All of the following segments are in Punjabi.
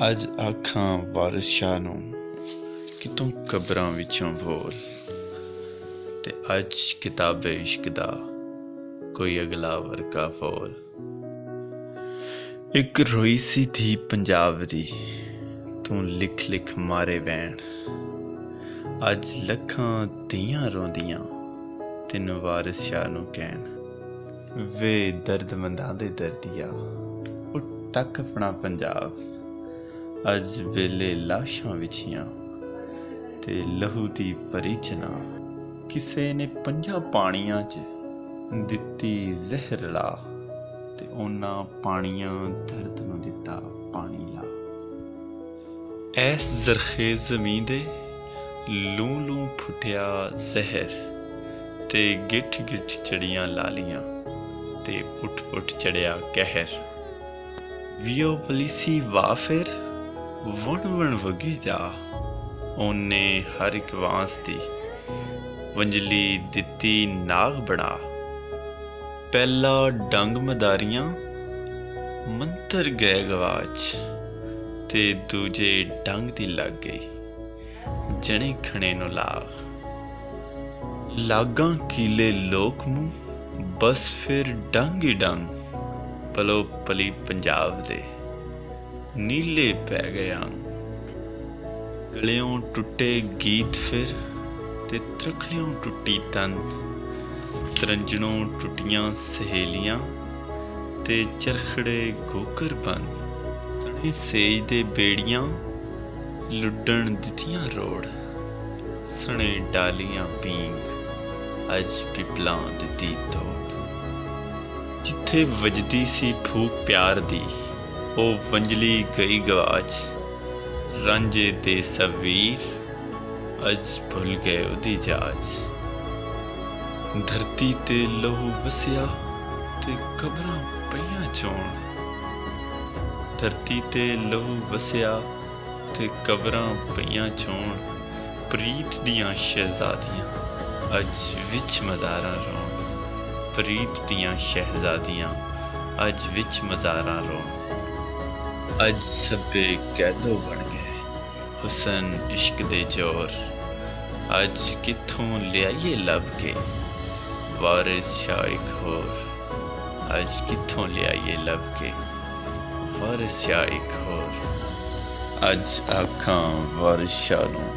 ਅੱਜ ਆਖਾਂ ਵਾਰਿਸ ਸ਼ਾਹ ਨੂੰ ਕਿ ਤੂੰ ਕਬਰਾਂ ਵਿੱਚੋਂ ਬੋਲ, ਤੇ ਅੱਜ ਕਿਤਾਬੇ ਇਸ਼ਕ ਦਾ ਕੋਈ ਅਗਲਾ ਵਰਕਾ ਫੋਲ। ਇੱਕ ਰੋਈ ਸੀ ਧੀ ਪੰਜਾਬ ਦੀ, ਤੂੰ ਲਿਖ ਲਿਖ ਮਾਰੇ ਵੈਣ। ਅੱਜ ਲੱਖਾਂ ਧੀਆਂ ਰੋਂਦੀਆਂ ਤੈਨੂੰ ਵਾਰਿਸ ਸ਼ਾਹ ਨੂੰ ਕਹਿਣ। ਵੇ ਦਰਦਮੰਦਾਂ ਦੇ ਦਰਦੀਆ, ਉੱਠ ਤੱਕ ਆਪਣਾ ਪੰਜਾਬ। ਅੱਜ ਵੇਲੇ ਲਾਸ਼ਾਂ ਵਿਛੀਆਂ ਤੇ ਲਹੂ ਦੀ ਭਰੀ ਚਨਾ। ਕਿਸੇ ਨੇ 5 ਪਾਣੀਆਂ 'ਚ ਦਿੱਤੀ ਜ਼ਹਿਰ ਲਾ, ਤੇ ਉਹਨਾਂ ਪਾਣੀਆਂ ਦਰਦ ਨੂੰ ਦਿੱਤਾ ਪਾਣੀ ਲਾ। ਐਸ ਜ਼ਰਖੇਜ਼ ਜ਼ਮੀਨ ਦੇ ਲੂੰ ਲੂੰ ਫੁੱਟਿਆ ਜ਼ਹਿਰ, ਤੇ ਗਿੱਠ ਗਿੱਠ ਚੜੀਆਂ ਲਾਲੀਆਂ, ਤੇ ਉੱਠ ਉੱਠ ਚੜਿਆ ਕਹਿਰ। ਵੀਓ ਪਲੀਸੀ ਵਾਹ ਫਿਰ ਵਣ ਵਣ ਵਗੇ ਜਾ, ਉਹਨੇ ਹਰ ਇੱਕ ਵਾਂਸ ਦੀ ਵੰਜਲੀ ਦਿੱਤੀ ਨਾਗ ਬਣਾ। ਪਹਿਲਾ ਡੰਗ ਮਦਾਰੀਆਂ ਮੰਤਰ ਗਏ ਗਵਾਚ, ਤੇ ਦੂਜੇ ਡੰਗ ਦੀ ਲੱਗ ਗਈ ਜਣੇ ਖਣੇ ਨੂੰ ਲਾਗ। ਲਾਗਾਂ ਕੀਲੇ ਲੋਕ ਮੂੰਹ, ਬਸ ਫਿਰ ਡੰਗ ਹੀ ਡੰਗ। ਪਲੋ ਪਲੀ ਪੰਜਾਬ ਦੇ ਨੀਲੇ ਪੈ ਗਏ ਅੰਗ। ਗਲਿਓਂ ਟੁੱਟੇ ਗੀਤ ਫਿਰ, ਤੇ ਤਰਖਲਿਓਂ ਟੁੱਟੀ ਤੰਦ। ਤਰੰਜਣੋਂ ਟੁੱਟੀਆਂ ਸਹੇਲੀਆਂ, ਤੇ ਚਰਖੜੇ ਗੋਕਰ ਬੰਦ। ਸਣੇ ਸੇਜ ਦੇ ਬੇੜੀਆਂ ਲੁੱਡਣ ਦਿੱਤੀਆਂ ਰੋੜ। ਸਣੇ ਡਾਲੀਆਂ ਪੀਂਗ ਅੱਜ ਪਿਪਲਾਂ ਦਿੱਤੀ ਤੋੜ। ਜਿੱਥੇ ਵੱਜਦੀ ਸੀ ਫੂਕ ਪਿਆਰ ਦੀ, ਉਹ ਵੰਜਲੀ ਗਈ ਗਵਾਚ। ਰਾਂਝੇ ਦੇ ਸਵੀਰ ਅੱਜ ਭੁੱਲ ਗਏ ਉਹਦੀ ਜਾਚ। ਧਰਤੀ ਤੇ ਲਹੂ ਵਸਿਆ ਤੇ ਕਬਰਾਂ ਪਈਆਂ ਚੋਣ। ਧਰਤੀ ਤੇ ਲਹੂ ਵਸਿਆ ਤੇ ਕਬਰਾਂ ਪਈਆਂ ਚੋਣ। ਪ੍ਰੀਤ ਦੀਆਂ ਸ਼ਹਿਜ਼ਾਦੀਆਂ ਅੱਜ ਵਿੱਚ ਮਜ਼ਾਰਾਂ ਰੋਣ। ਪ੍ਰੀਤ ਦੀਆਂ ਸ਼ਹਿਜ਼ਾਦੀਆਂ ਅੱਜ ਵਿੱਚ ਮਜ਼ਾਰਾਂ ਰੋਣ। ਅੱਜ ਸਭੇ ਕੈਦੋ ਬਣ ਗਏ ਹੁਸਨ ਇਸ਼ਕ ਦੇ ਜ਼ੋਰ। ਅੱਜ ਕਿੱਥੋਂ ਲਿਆਈਏ ਲੱਭ ਕੇ ਵਾਰਿਸ ਸ਼ਾਹ ਇੱਕ ਹੋਰ। ਅੱਜ ਕਿੱਥੋਂ ਲਿਆਈਏ ਲੱਭ ਕੇ ਵਾਰਿਸ ਸ਼ਾਹ ਇੱਕ ਹੋਰ। ਅੱਜ ਆਖਾਂ ਵਾਰਿਸ ਸ਼ਾਹ ਨੂੰ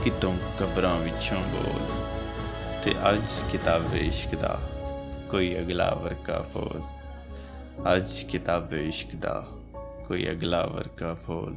ਕਿ ਤੂੰ ਕਬਰਾਂ ਵਿੱਚੋਂ ਬੋਲ, ਤੇ ਅੱਜ ਕਿਤਾਬੇ ਇਸ਼ਕ ਦਾ ਕੋਈ ਅਗਲਾ ਵਰਕਾ ਫੋਲ। ਅੱਜ ਕਿਤਾਬੇ ਇਸ਼ਕ ਦਾ ਕੋਈ ਅਗਲਾ ਵਰਕਾ ਫੋਲ।